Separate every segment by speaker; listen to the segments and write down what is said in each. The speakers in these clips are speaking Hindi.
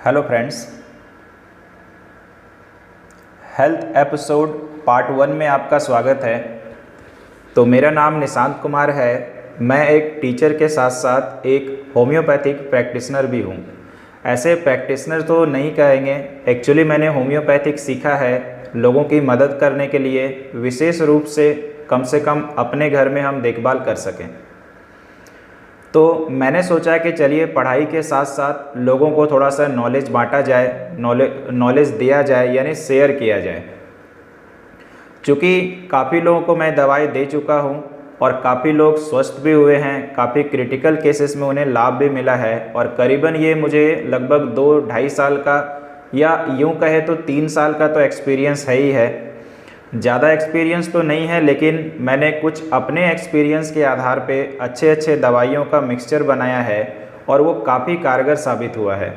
Speaker 1: Hello friends, health episode part 1 में आपका स्वागत है। तो मेरा नाम निशांत कुमार है। मैं एक टीचर के साथ साथ एक होम्योपैथिक प्रैक्टिशनर भी हूँ। ऐसे प्रैक्टिशनर तो नहीं कहेंगे, एक्चुअली मैंने होम्योपैथिक सीखा है लोगों की मदद करने के लिए, विशेष रूप से कम अपने घर में हम देखभाल कर सकें। तो मैंने सोचा कि चलिए पढ़ाई के साथ साथ लोगों को थोड़ा सा नॉलेज बांटा जाए, नॉलेज दिया जाए, यानी शेयर किया जाए। चूँकि काफ़ी लोगों को मैं दवाई दे चुका हूँ और काफ़ी लोग स्वस्थ भी हुए हैं, काफ़ी क्रिटिकल केसेस में उन्हें लाभ भी मिला है। और करीबन ये मुझे लगभग 2-2.5 साल का, या यूँ कहे तो 3 साल का तो एक्सपीरियंस है ही है। ज़्यादा एक्सपीरियंस तो नहीं है, लेकिन मैंने कुछ अपने एक्सपीरियंस के आधार पे अच्छे दवाइयों का मिक्सचर बनाया है और वो काफ़ी कारगर साबित हुआ है।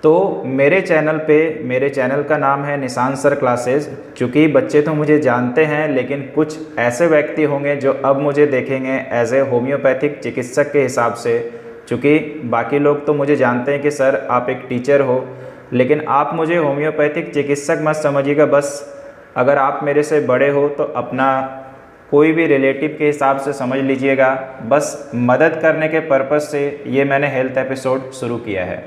Speaker 1: तो मेरे चैनल का नाम है निशांत सर क्लासेस। चूँकि बच्चे तो मुझे जानते हैं, लेकिन कुछ ऐसे व्यक्ति होंगे जो अब मुझे देखेंगे एज ए होम्योपैथिक चिकित्सक के हिसाब से। चूँकि बाकी लोग तो मुझे जानते हैं कि सर आप एक टीचर हो, लेकिन आप मुझे होम्योपैथिक चिकित्सक मत समझिएगा। बस अगर आप मेरे से बड़े हो तो अपना कोई भी रिलेटिव के हिसाब से समझ लीजिएगा। बस मदद करने के पर्पज़ से ये मैंने हेल्थ एपिसोड शुरू किया है।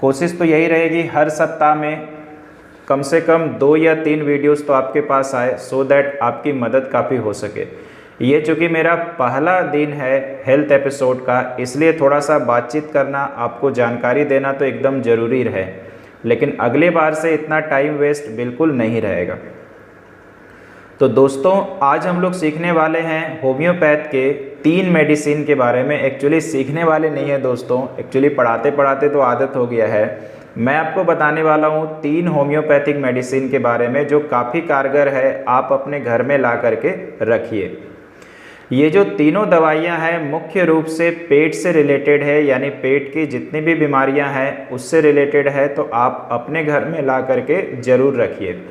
Speaker 1: कोशिश तो यही रहेगी हर सप्ताह में कम से कम 2 या 3 वीडियोस तो आपके पास आए, सो दैट आपकी मदद काफ़ी हो सके। ये चूँकि मेरा पहला दिन है हेल्थ एपिसोड का, इसलिए थोड़ा सा बातचीत करना, आपको जानकारी देना तो एकदम ज़रूरी है, लेकिन अगले बार से इतना टाइम वेस्ट बिल्कुल नहीं रहेगा। तो दोस्तों, आज हम लोग सीखने वाले हैं होम्योपैथ के 3 मेडिसिन के बारे में। एक्चुअली सीखने वाले नहीं है दोस्तों, एक्चुअली पढ़ाते पढ़ाते तो आदत हो गया है। मैं आपको बताने वाला हूँ 3 होम्योपैथिक मेडिसिन के बारे में जो काफ़ी कारगर है, आप अपने घर में ला करके रखिए। ये जो तीनों दवाइयाँ हैं मुख्य रूप से पेट से रिलेटेड है, यानी पेट की जितनी भी बीमारियाँ हैं उससे रिलेटेड है। तो आप अपने घर में ला करके ज़रूर रखिए।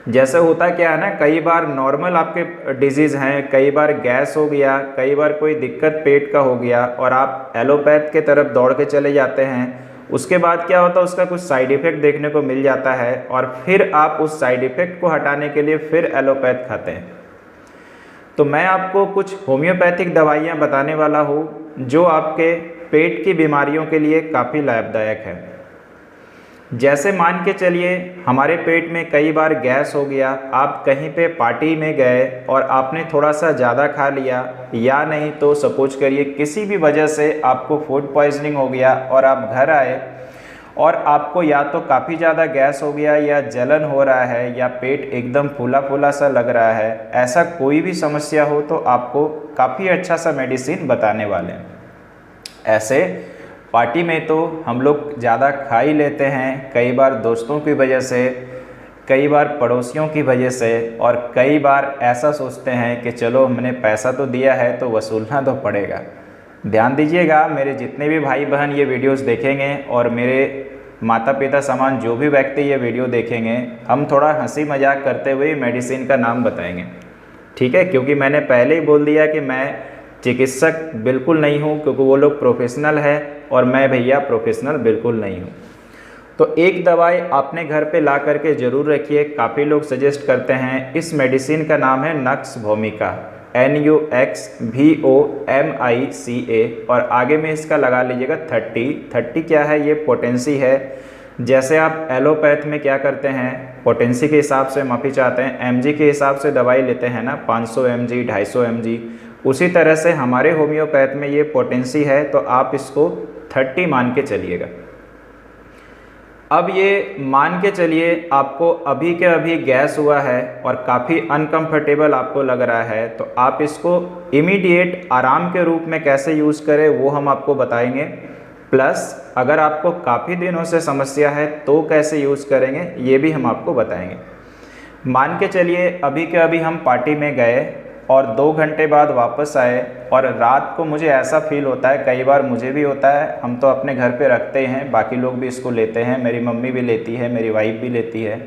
Speaker 1: जैसे होता क्या है ना, कई बार नॉर्मल आपके डिजीज़ हैं, कई बार गैस हो गया, कई बार कोई दिक्कत पेट का हो गया और आप एलोपैथ के तरफ दौड़ के चले जाते हैं। उसके बाद क्या होता है, उसका कुछ साइड इफ़ेक्ट देखने को मिल जाता है और फिर आप उस साइड इफ़ेक्ट को हटाने के लिए फिर एलोपैथ खाते हैं। तो मैं आपको कुछ होम्योपैथिक दवाइयाँ बताने वाला हूँ जो आपके पेट की बीमारियों के लिए काफ़ी लाभदायक है। जैसे मान के चलिए हमारे पेट में कई बार गैस हो गया, आप कहीं पे पार्टी में गए और आपने थोड़ा सा ज़्यादा खा लिया, या नहीं तो सपोज करिए किसी भी वजह से आपको फूड पॉइजनिंग हो गया और आप घर आए और आपको या तो काफ़ी ज़्यादा गैस हो गया, या जलन हो रहा है, या पेट एकदम फूला फूला सा लग रहा है, ऐसा कोई भी समस्या हो तो आपको काफ़ी अच्छा सा मेडिसिन बताने वाले हैं। ऐसे पार्टी में तो हम लोग ज़्यादा खा ही लेते हैं, कई बार दोस्तों की वजह से, कई बार पड़ोसियों की वजह से, और कई बार ऐसा सोचते हैं कि चलो हमने पैसा तो दिया है तो वसूलना तो पड़ेगा। ध्यान दीजिएगा, मेरे जितने भी भाई बहन ये वीडियोस देखेंगे और मेरे माता पिता समान जो भी व्यक्ति ये वीडियो देखेंगे, हम थोड़ा हंसी मजाक करते हुए मेडिसिन का नाम बताएंगे, ठीक है? क्योंकि मैंने पहले ही बोल दिया कि मैं चिकित्सक बिल्कुल नहीं हूँ, क्योंकि वो लोग प्रोफेशनल है और मैं भैया प्रोफेशनल बिल्कुल नहीं हूँ। तो एक दवाई अपने घर पे ला करके ज़रूर रखिए। काफ़ी लोग सजेस्ट करते हैं, इस मेडिसिन का नाम है नक्स भोमिका, NUXVOMICA, और आगे में इसका लगा लीजिएगा 30। क्या है ये? पोटेंसी है। जैसे आप एलोपैथ में क्या करते हैं, पोटेंसी के हिसाब से माफ़ी चाहते हैं, mg के हिसाब से दवाई लेते हैं ना, 500 mg 250 mg, उसी तरह से हमारे होम्योपैथ में ये पोटेंसी है, तो आप इसको 30 मान के चलिएगा। अब ये मान के चलिए आपको अभी के अभी गैस हुआ है और काफ़ी अनकंफर्टेबल आपको लग रहा है, तो आप इसको इमीडिएट आराम के रूप में कैसे यूज़ करें वो हम आपको बताएंगे। प्लस अगर आपको काफ़ी दिनों से समस्या है तो कैसे यूज़ करेंगे ये भी हम आपको बताएंगे। मान के चलिए अभी के अभी हम पार्टी में गए और 2 घंटे बाद वापस आए, और रात को मुझे ऐसा फील होता है, कई बार मुझे भी होता है, हम तो अपने घर पे रखते हैं, बाकी लोग भी इसको लेते हैं, मेरी मम्मी भी लेती है, मेरी वाइफ भी लेती है।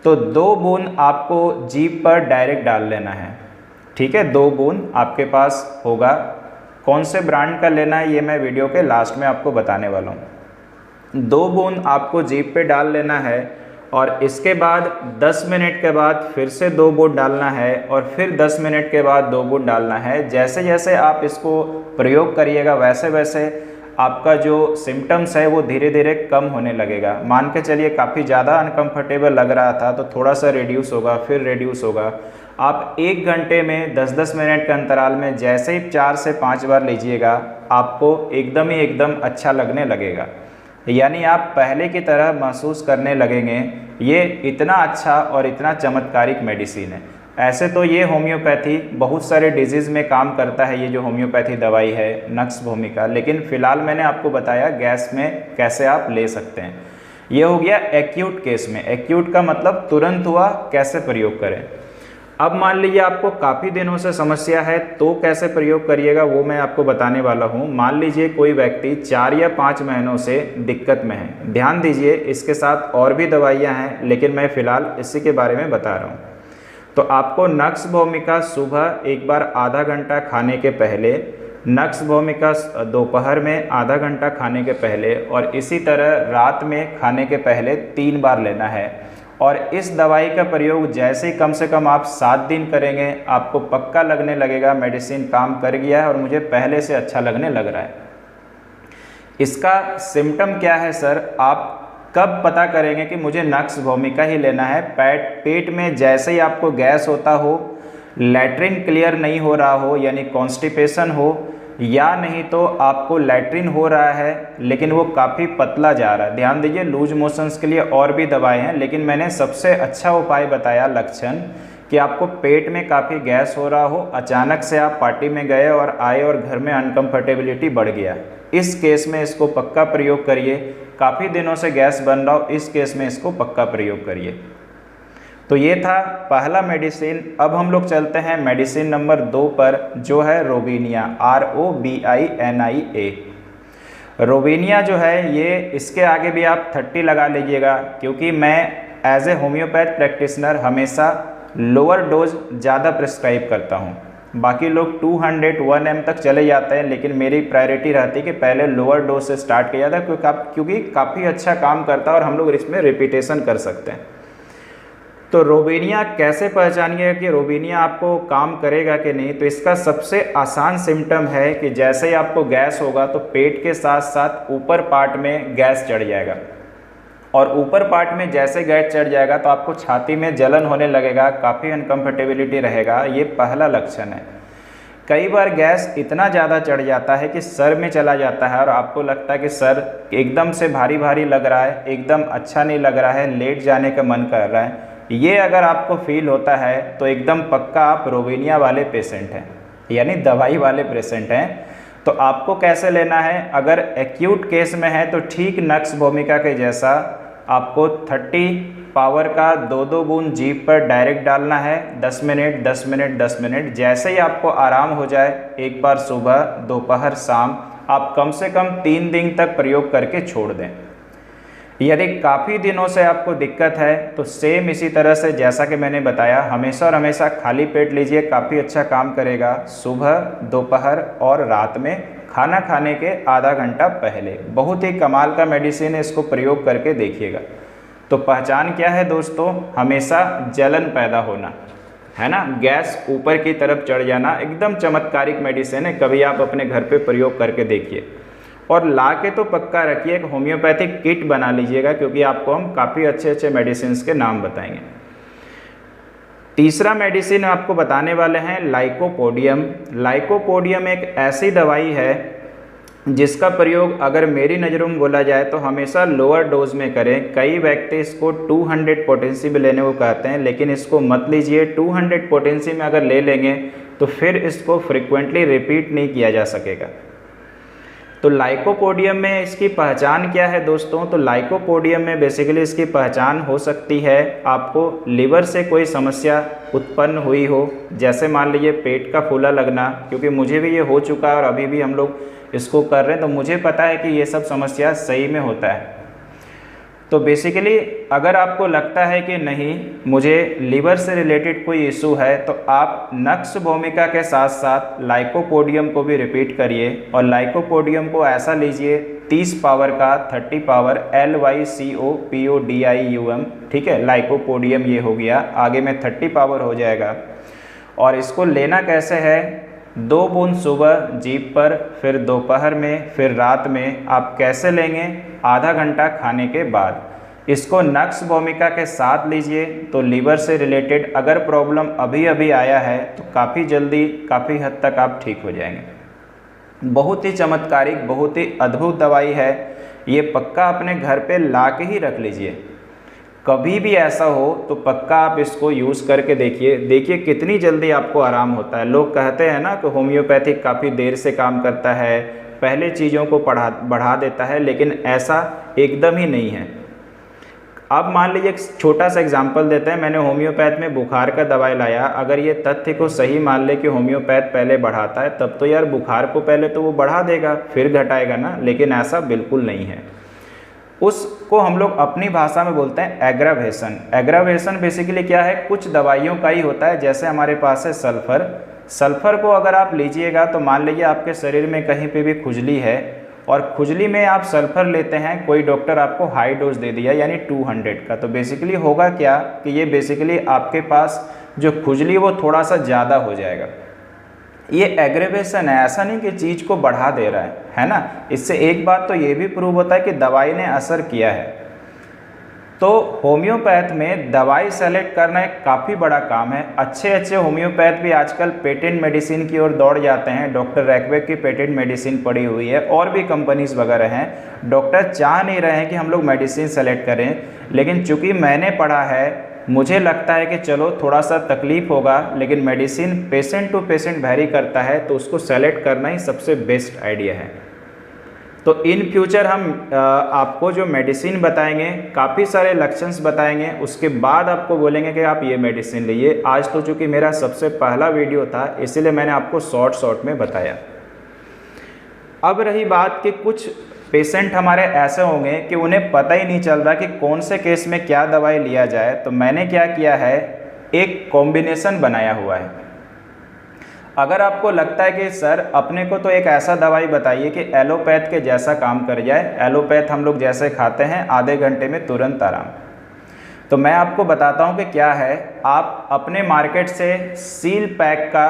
Speaker 1: तो 2 बूंद आपको जीभ पर डायरेक्ट डाल लेना है, ठीक है? 2 बूंद आपके पास होगा, कौन से ब्रांड का लेना है ये मैं वीडियो के लास्ट में आपको बताने वाला हूँ। 2 बूंद आपको जीभ पे डाल लेना है और इसके बाद 10 मिनट के बाद फिर से 2 बूंद डालना है और फिर 10 मिनट के बाद 2 बूंद डालना है। जैसे जैसे आप इसको प्रयोग करिएगा वैसे वैसे आपका जो सिम्टम्स है वो धीरे धीरे कम होने लगेगा। मान के चलिए काफ़ी ज़्यादा अनकंफर्टेबल लग रहा था तो थोड़ा सा रिड्यूस होगा, फिर रिड्यूस होगा। आप 1 घंटे में 10-10 मिनट के अंतराल में जैसे ही 4 से 5 बार लीजिएगा आपको एकदम अच्छा लगने लगेगा, यानी आप पहले की तरह महसूस करने लगेंगे। ये इतना अच्छा और इतना चमत्कारिक मेडिसिन है। ऐसे तो ये होम्योपैथी बहुत सारे डिजीज़ में काम करता है, ये जो होम्योपैथी दवाई है नक्स भूमिका, लेकिन फ़िलहाल मैंने आपको बताया गैस में कैसे आप ले सकते हैं। ये हो गया एक्यूट केस में। एक्यूट का मतलब तुरंत हुआ, कैसे प्रयोग करें। अब मान लीजिए आपको काफ़ी दिनों से समस्या है तो कैसे प्रयोग करिएगा वो मैं आपको बताने वाला हूँ। मान लीजिए कोई व्यक्ति 4 या 5 महीनों से दिक्कत में है, ध्यान दीजिए इसके साथ और भी दवाइयाँ हैं लेकिन मैं फ़िलहाल इसी के बारे में बता रहा हूँ। तो आपको नक्स भूमिका सुबह एक बार आधा घंटा खाने के पहले, नक्स भूमिका दोपहर में आधा घंटा खाने के पहले और इसी तरह रात में खाने के पहले 3 बार लेना है। और इस दवाई का प्रयोग जैसे ही कम से कम आप 7 दिन करेंगे आपको पक्का लगने लगेगा मेडिसिन काम कर गया है और मुझे पहले से अच्छा लगने लग रहा है। इसका सिम्टम क्या है सर, आप कब पता करेंगे कि मुझे नक्स भूमिका ही लेना है? पेट में जैसे ही आपको गैस होता हो, लैट्रिन क्लियर नहीं हो रहा हो यानी कॉन्स्टिपेशन हो, या नहीं तो आपको लैट्रिन हो रहा है लेकिन वो काफ़ी पतला जा रहा है। ध्यान दीजिए लूज मोशंस के लिए और भी दवाएं हैं लेकिन मैंने सबसे अच्छा उपाय बताया लक्षण कि आपको पेट में काफ़ी गैस हो रहा हो, अचानक से आप पार्टी में गए और आए और घर में अनकंफर्टेबिलिटी बढ़ गया। इस केस में इसको पक्का प्रयोग करिए। काफ़ी दिनों से गैस बन रहा हो, इस केस में इसको पक्का प्रयोग करिए। तो ये था पहला मेडिसिन। अब हम लोग चलते हैं मेडिसिन नंबर 2 पर जो है रोबिनिया, ROBINIA। रोबिनिया जो है ये, इसके आगे भी आप 30 लगा लीजिएगा क्योंकि मैं एज ए होम्योपैथ प्रैक्टिशनर हमेशा लोअर डोज ज़्यादा प्रिस्क्राइब करता हूँ। बाकी लोग 200 1 m तक चले जाते हैं लेकिन मेरी प्रायोरिटी रहती है कि पहले लोअर डोज से स्टार्ट किया जाता है क्योंकि काफ़ी अच्छा काम करता है और हम लोग इसमें रिपीटेशन कर सकते हैं। तो रोबिनिया कैसे पहचानिए कि रोबिनिया आपको काम करेगा कि नहीं? तो इसका सबसे आसान सिम्टम है कि जैसे ही आपको गैस होगा तो पेट के साथ साथ ऊपर पार्ट में गैस चढ़ जाएगा और ऊपर पार्ट में जैसे गैस चढ़ जाएगा तो आपको छाती में जलन होने लगेगा, काफ़ी अनकंफर्टेबिलिटी रहेगा। ये पहला लक्षण है। कई बार गैस इतना ज़्यादा चढ़ जाता है कि सर में चला जाता है और आपको लगता है कि सर एकदम से भारी भारी लग रहा है, एकदम अच्छा नहीं लग रहा है, लेट जाने का मन कर रहा है। ये अगर आपको फील होता है तो एकदम पक्का आप रोबिनिया वाले पेशेंट हैं, यानी दवाई वाले पेशेंट हैं। तो आपको कैसे लेना है? अगर एक्यूट केस में है तो ठीक नक्स भूमिका के जैसा आपको 30 पावर का 2-2 बूंद जीभ पर डायरेक्ट डालना है। 10 मिनट 10 मिनट 10 मिनट, जैसे ही आपको आराम हो जाए एक बार सुबह, दोपहर, शाम, आप कम से कम 3 दिन तक प्रयोग करके छोड़ दें। यदि काफ़ी दिनों से आपको दिक्कत है तो सेम इसी तरह से जैसा कि मैंने बताया हमेशा और हमेशा खाली पेट लीजिए, काफ़ी अच्छा काम करेगा। सुबह, दोपहर और रात में खाना खाने के आधा घंटा पहले। बहुत ही कमाल का मेडिसिन है, इसको प्रयोग करके देखिएगा। तो पहचान क्या है दोस्तों? हमेशा जलन पैदा होना, है ना, गैस ऊपर की तरफ चढ़ जाना। एकदम चमत्कारिक मेडिसिन है, कभी आप अपने घर पे प्रयोग करके देखिए और ला के तो पक्का रखिए, एक होम्योपैथिक किट बना लीजिएगा क्योंकि आपको हम काफ़ी अच्छे अच्छे मेडिसिन के नाम बताएंगे। तीसरा मेडिसिन आपको बताने वाले हैं लाइकोपोडियम। लाइकोपोडियम एक ऐसी दवाई है जिसका प्रयोग अगर मेरी नज़रों में बोला जाए तो हमेशा लोअर डोज में करें। कई व्यक्ति इसको 200 पोटेंसी में लेने को कहते हैं लेकिन इसको मत लीजिए। 200 पोटेंसी में अगर ले लेंगे तो फिर इसको फ्रिक्वेंटली रिपीट नहीं किया जा सकेगा। तो लाइकोपोडियम में इसकी पहचान क्या है दोस्तों? तो लाइकोपोडियम में बेसिकली इसकी पहचान हो सकती है आपको लीवर से कोई समस्या उत्पन्न हुई हो, जैसे मान लीजिए पेट का फूला लगना, क्योंकि मुझे भी ये हो चुका है और अभी भी हम लोग इसको कर रहे हैं तो मुझे पता है कि ये सब समस्या सही में होता है। तो बेसिकली अगर आपको लगता है कि नहीं मुझे लीवर से रिलेटेड कोई इशू है, तो आप नक्स भूमिका के साथ साथ लाइकोपोडियम को भी रिपीट करिए, और लाइकोपोडियम को ऐसा लीजिए 30 पावर का 30 पावर LYCOPODIUM, ठीक है, लाइकोपोडियम ये हो गया, आगे में 30 पावर हो जाएगा। और इसको लेना कैसे है, 2 बूंद सुबह जीभ पर, फिर दोपहर में, फिर रात में। आप कैसे लेंगे, आधा घंटा खाने के बाद। इसको नक्स भूमिका के साथ लीजिए तो लीवर से रिलेटेड अगर प्रॉब्लम अभी अभी आया है तो काफ़ी जल्दी, काफ़ी हद तक आप ठीक हो जाएंगे। बहुत ही चमत्कारिक, बहुत ही अद्भुत दवाई है, ये पक्का अपने घर पे ला के ही रख लीजिए। कभी भी ऐसा हो तो पक्का आप इसको यूज़ करके देखिए कितनी जल्दी आपको आराम होता है। लोग कहते हैं ना कि होम्योपैथिक काफ़ी देर से काम करता है, पहले चीज़ों को बढ़ा देता है, लेकिन ऐसा एकदम ही नहीं है। अब मान लीजिए एक छोटा सा एग्जांपल देते हैं, मैंने होम्योपैथ में बुखार का दवाई लाया, अगर ये तथ्य को सही मान ले कि होम्योपैथ पहले बढ़ाता है, तब तो यार बुखार को पहले तो वो बढ़ा देगा फिर घटाएगा ना, लेकिन ऐसा बिल्कुल नहीं है। उसको हम लोग अपनी भाषा में बोलते हैं एग्रावेशन। एग्रावेशन बेसिकली क्या है, कुछ दवाइयों का ही होता है। जैसे हमारे पास है सल्फर, सल्फर को अगर आप लीजिएगा तो मान लीजिए आपके शरीर में कहीं पे भी खुजली है और खुजली में आप सल्फर लेते हैं, कोई डॉक्टर आपको हाई डोज दे दिया यानी 200 का, तो बेसिकली होगा क्या कि ये बेसिकली आपके पास जो खुजली वो थोड़ा सा ज़्यादा हो जाएगा। ये एग्रेवेशन है, ऐसा नहीं कि चीज़ को बढ़ा दे रहा है ना। इससे एक बात तो ये भी प्रूव होता है कि दवाई ने असर किया है। तो होम्योपैथ में दवाई सेलेक्ट करना एक काफ़ी बड़ा काम है। अच्छे होम्योपैथ भी आजकल पेटेंट मेडिसिन की ओर दौड़ जाते हैं। डॉक्टर रैकबैक की पेटेंट मेडिसिन पड़ी हुई है और भी कंपनीज वगैरह हैं। डॉक्टर चाह नहीं रहे हैं कि हम लोग मेडिसिन सेलेक्ट करें, लेकिन चूंकि मैंने पढ़ा है, मुझे लगता है कि चलो थोड़ा सा तकलीफ होगा, लेकिन medicine patient to patient vary करता है, तो उसको सेलेक्ट करना ही सबसे बेस्ट आइडिया है। तो इन फ्यूचर हम आपको जो मेडिसिन बताएंगे, काफ़ी सारे लक्षण्स बताएंगे, उसके बाद आपको बोलेंगे कि आप ये मेडिसिन लीजिए। आज तो चूँकि मेरा सबसे पहला वीडियो था, इसीलिए मैंने आपको शॉर्ट में बताया। अब रही बात कि कुछ पेशेंट हमारे ऐसे होंगे कि उन्हें पता ही नहीं चल रहा कि कौन से केस में क्या दवाई लिया जाए। तो मैंने क्या किया है, एक कॉम्बिनेशन बनाया हुआ है। अगर आपको लगता है कि सर अपने को तो एक ऐसा दवाई बताइए कि एलोपैथ के जैसा काम कर जाए, एलोपैथ हम लोग जैसे खाते हैं आधे घंटे में तुरंत आराम, तो मैं आपको बताता हूं कि क्या है। आप अपने मार्केट से सील पैक का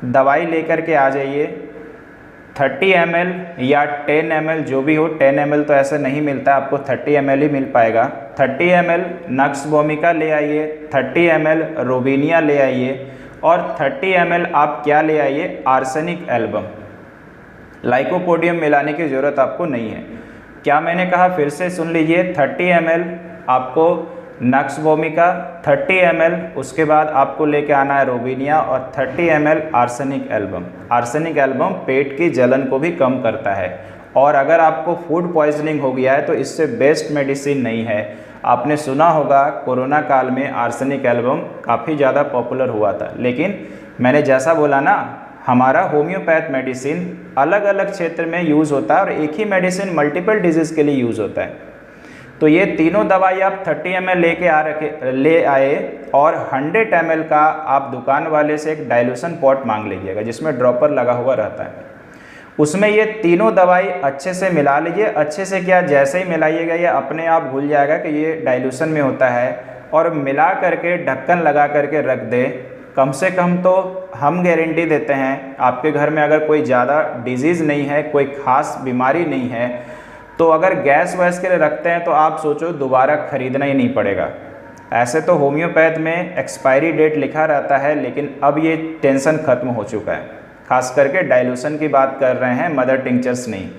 Speaker 1: दवाई लेकर के आ जाइए, 30 ml या 10 ml जो भी हो। 10 ml तो ऐसे नहीं मिलता, आपको 30 ml ही मिल पाएगा। 30 ml नक्स भूमिका ले आइए, 30 ml रोबिनिया ले आइए, और 30 ml आप क्या ले आइए, आर्सेनिक एल्बम। लाइकोपोडियम मिलाने की ज़रूरत आपको नहीं है। क्या मैंने कहा फिर से सुन लीजिए, 30 ml आपको नक्स भूमिका, 30 ml उसके बाद आपको लेके आना है रोबिनिया, और 30 ml arsenic album. Arsenic album पेट की जलन को भी कम करता है, और अगर आपको फूड पॉइजनिंग हो गया है तो इससे बेस्ट मेडिसिन नहीं है। आपने सुना होगा कोरोना काल में आर्सेनिक एल्बम काफ़ी ज़्यादा पॉपुलर हुआ था, लेकिन मैंने जैसा बोला ना, हमारा होम्योपैथ मेडिसिन अलग अलग क्षेत्र में यूज़ होता है और एक ही मेडिसिन मल्टीपल डिजीज़ के लिए यूज़ होता है। तो ये तीनों दवाई आप 30 ml ले आए, और 100 ml का आप दुकान वाले से एक डाइल्यूशन पॉट मांग लीजिएगा जिसमें ड्रॉपर लगा हुआ रहता है। उसमें ये तीनों दवाई अच्छे से मिला लीजिए। अच्छे से क्या, जैसे ही मिलाइएगा ये अपने आप भूल जाएगा कि ये डाइल्यूशन में होता है, और मिला करके ढक्कन लगा करके रख दे। कम से कम तो हम गारंटी देते हैं, आपके घर में अगर कोई ज़्यादा डिजीज़ नहीं है, कोई ख़ास बीमारी नहीं है, तो अगर गैस वैस के लिए रखते हैं तो आप सोचो दोबारा ख़रीदना ही नहीं पड़ेगा। ऐसे तो होम्योपैथ में एक्सपायरी डेट लिखा रहता है, लेकिन अब ये टेंशन ख़त्म हो चुका है। खास करके डाइल्यूशन की बात कर रहे हैं, मदर टिंचर्स नहीं।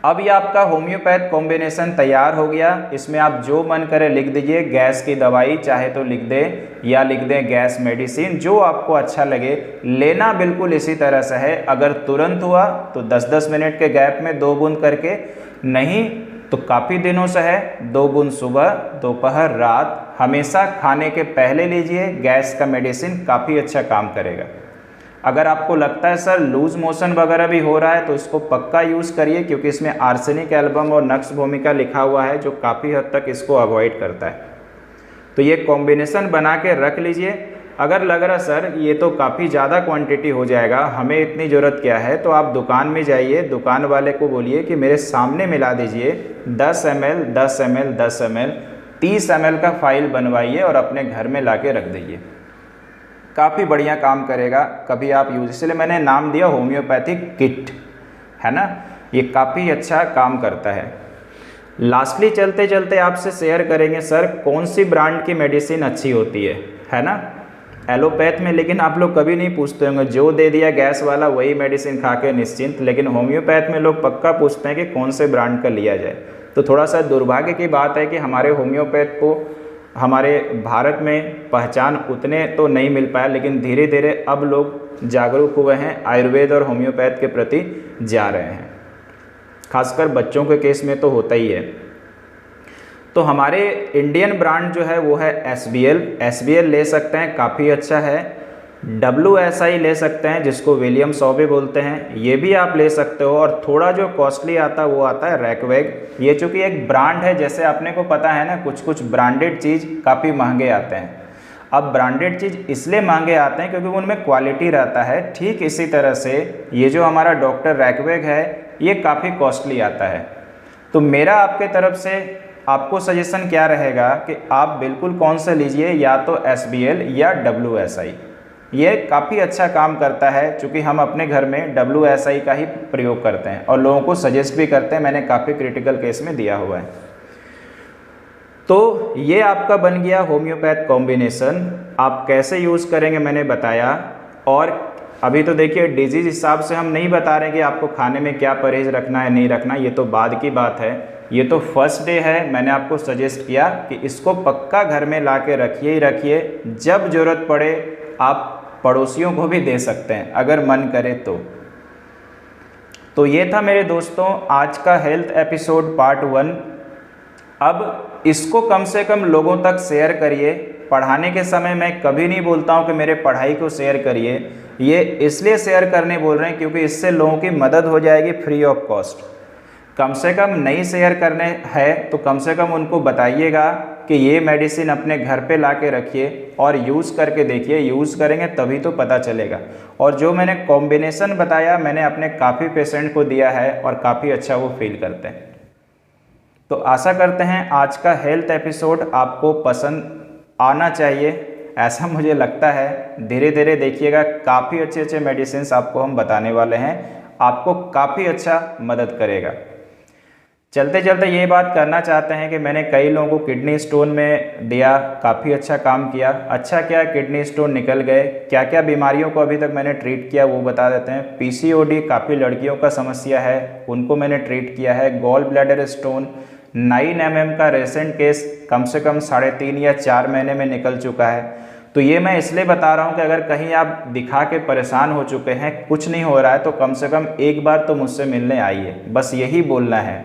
Speaker 1: अब ये आपका होम्योपैथ कॉम्बिनेशन तैयार हो गया। इसमें आप जो मन करे लिख दीजिए, गैस की दवाई चाहे तो लिख दे या लिख दें गैस मेडिसिन, जो आपको अच्छा लगे। लेना बिल्कुल इसी तरह से है। अगर तुरंत हुआ तो 10-10 मिनट के गैप में 2 बूंद करके, नहीं तो काफ़ी दिनों से है 2 बूंद सुबह, दोपहर, रात, हमेशा खाने के पहले लीजिए। गैस का मेडिसिन काफ़ी अच्छा काम करेगा। अगर आपको लगता है सर लूज मोशन वगैरह भी हो रहा है तो इसको पक्का यूज़ करिए, क्योंकि इसमें आर्सेनिक एल्बम और नक्स भूमिका लिखा हुआ है जो काफ़ी हद तक इसको अवॉइड करता है। तो ये कॉम्बिनेशन बना के रख लीजिए। अगर लग रहा सर ये तो काफ़ी ज़्यादा क्वांटिटी हो जाएगा, हमें इतनी ज़रूरत क्या है, तो आप दुकान में जाइए, दुकान वाले को बोलिए कि मेरे सामने मिला दीजिए 10 ml 10 ml 10 ml 30 ml का फाइल बनवाइए और अपने घर में ला के रख दीजिए। काफ़ी बढ़िया काम करेगा, कभी आप यूज, इसलिए मैंने नाम दिया होम्योपैथिक किट, है ना। ये काफ़ी अच्छा काम करता है। लास्टली चलते चलते आपसे शेयर करेंगे सर कौन सी ब्रांड की मेडिसिन अच्छी होती है ना। एलोपैथ में लेकिन आप लोग कभी नहीं पूछते होंगे, जो दे दिया गैस वाला वही मेडिसिन खा के निश्चिंत, लेकिन होम्योपैथ में लोग पक्का पूछते हैं कि कौन से ब्रांड का लिया जाए। तो थोड़ा सा दुर्भाग्य की बात है कि हमारे होम्योपैथ को हमारे भारत में पहचान उतने तो नहीं मिल पाया, लेकिन धीरे धीरे अब लोग जागरूक हुए हैं, आयुर्वेद और होम्योपैथ के प्रति जा रहे हैं। खासकर बच्चों के केस में तो होता ही है। तो हमारे इंडियन ब्रांड जो है वो है SBL ले सकते हैं, काफ़ी अच्छा है। WSI ले सकते हैं जिसको विलियम सॉ भी बोलते हैं, ये भी आप ले सकते हो। और थोड़ा जो कॉस्टली आता है वो आता है रैकवेग। ये चूँकि एक ब्रांड है, जैसे अपने को पता है ना कुछ कुछ ब्रांडेड चीज़ काफ़ी महंगे आते हैं। अब ब्रांडेड चीज़ इसलिए महंगे आते हैं क्योंकि उनमें क्वालिटी रहता है। ठीक इसी तरह से ये जो हमारा डॉक्टर रैकवेग है ये काफ़ी कॉस्टली आता है। तो मेरा आपके तरफ से आपको सजेशन क्या रहेगा कि आप बिल्कुल कौन सा लीजिए, या तो SBL या WSI। ये काफ़ी अच्छा काम करता है, चूँकि हम अपने घर में WSI का ही प्रयोग करते हैं और लोगों को सजेस्ट भी करते हैं, मैंने काफ़ी क्रिटिकल केस में दिया हुआ है। तो ये आपका बन गया होम्योपैथ कॉम्बिनेशन। आप कैसे यूज़ करेंगे मैंने बताया। और अभी तो देखिए डिजीज़ हिसाब से हम नहीं बता रहे कि आपको खाने में क्या परहेज़ रखना है नहीं रखना, ये तो बाद की बात है। ये तो फर्स्ट डे है, मैंने आपको सजेस्ट किया कि इसको पक्का घर में ला के रखिए ही रखिए। जब ज़रूरत पड़े आप पड़ोसियों को भी दे सकते हैं अगर मन करे तो ये था मेरे दोस्तों आज का हेल्थ एपिसोड पार्ट 1। अब इसको कम से कम लोगों तक शेयर करिए। पढ़ाने के समय मैं कभी नहीं बोलता हूँ कि मेरे पढ़ाई को शेयर करिए, ये इसलिए शेयर करने बोल रहे हैं क्योंकि इससे लोगों की मदद हो जाएगी फ्री ऑफ कॉस्ट। कम से कम नहीं शेयर करने हैं तो कम से कम उनको बताइएगा कि ये मेडिसिन अपने घर पे ला के रखिए और यूज़ करके देखिए। यूज़ करेंगे तभी तो पता चलेगा। और जो मैंने कॉम्बिनेशन बताया मैंने अपने काफ़ी पेशेंट को दिया है और काफ़ी अच्छा वो फील करते हैं। तो आशा करते हैं आज का हेल्थ एपिसोड आपको पसंद आना चाहिए, ऐसा मुझे लगता है। धीरे धीरे देखिएगा, काफ़ी अच्छे अच्छे मेडिसिन आपको हम बताने वाले हैं, आपको काफ़ी अच्छा मदद करेगा। चलते चलते ये बात करना चाहते हैं कि मैंने कई लोगों को किडनी स्टोन में दिया, काफ़ी अच्छा काम किया। अच्छा क्या किडनी स्टोन निकल गए, क्या क्या बीमारियों को अभी तक मैंने ट्रीट किया वो बता देते हैं। PCOD काफ़ी लड़कियों का समस्या है, उनको मैंने ट्रीट किया है। गॉल ब्लैडर स्टोन 9 mm का रेसेंट केस कम से कम 3.5 या 4 महीने में निकल चुका है। तो ये मैं इसलिए बता रहा हूँ कि अगर कहीं आप दिखा के परेशान हो चुके हैं, कुछ नहीं हो रहा है, तो कम से कम एक बार तो मुझसे मिलने आइए, बस यही बोलना है।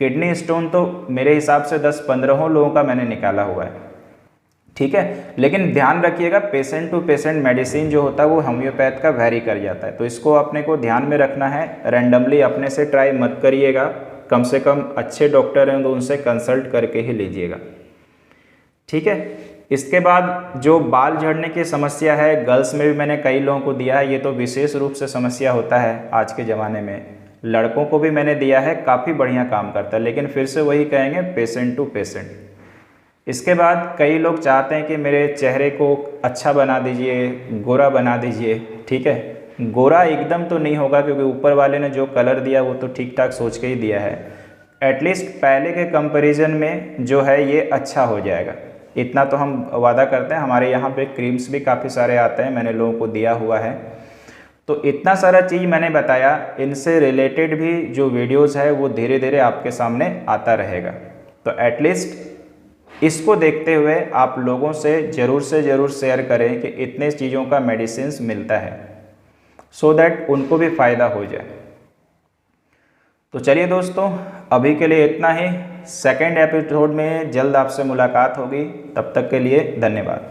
Speaker 1: किडनी स्टोन तो मेरे हिसाब से 10-15 लोगों का मैंने निकाला हुआ है, ठीक है। लेकिन ध्यान रखिएगा पेशेंट टू पेशेंट मेडिसिन जो होता है वो होम्योपैथ का वेरी कर जाता है, तो इसको अपने को ध्यान में रखना है। रैंडमली अपने से ट्राई मत करिएगा, कम से कम अच्छे डॉक्टर हैं तो उनसे कंसल्ट करके ही लीजिएगा, ठीक है। इसके बाद जो बाल झड़ने की समस्या है, गर्ल्स में भी मैंने कई लोगों को दिया है, ये तो विशेष रूप से समस्या होता है आज के ज़माने में। लड़कों को भी मैंने दिया है, काफ़ी बढ़िया काम करता है, लेकिन फिर से वही कहेंगे पेशेंट टू पेशेंट। इसके बाद कई लोग चाहते हैं कि मेरे चेहरे को अच्छा बना दीजिए, गोरा बना दीजिए, ठीक है। गोरा एकदम तो नहीं होगा क्योंकि ऊपर वाले ने जो कलर दिया वो तो ठीक ठाक सोच के ही दिया है। एटलीस्ट पहले के कंपैरिजन में जो है ये अच्छा हो जाएगा, इतना तो हम वादा करते हैं। हमारे यहाँ पे क्रीम्स भी काफ़ी सारे आते हैं, मैंने लोगों को दिया हुआ है। तो इतना सारा चीज़ मैंने बताया, इनसे रिलेटेड भी जो वीडियोस है वो धीरे धीरे आपके सामने आता रहेगा। तो एटलीस्ट इसको देखते हुए आप लोगों से ज़रूर शेयर करें कि इतने चीज़ों का मेडिसिन मिलता है, सो दैट उनको भी फ़ायदा हो जाए। तो चलिए दोस्तों, अभी के लिए इतना ही। सेकेंड एपिसोड में जल्द आपसे मुलाकात होगी, तब तक के लिए धन्यवाद।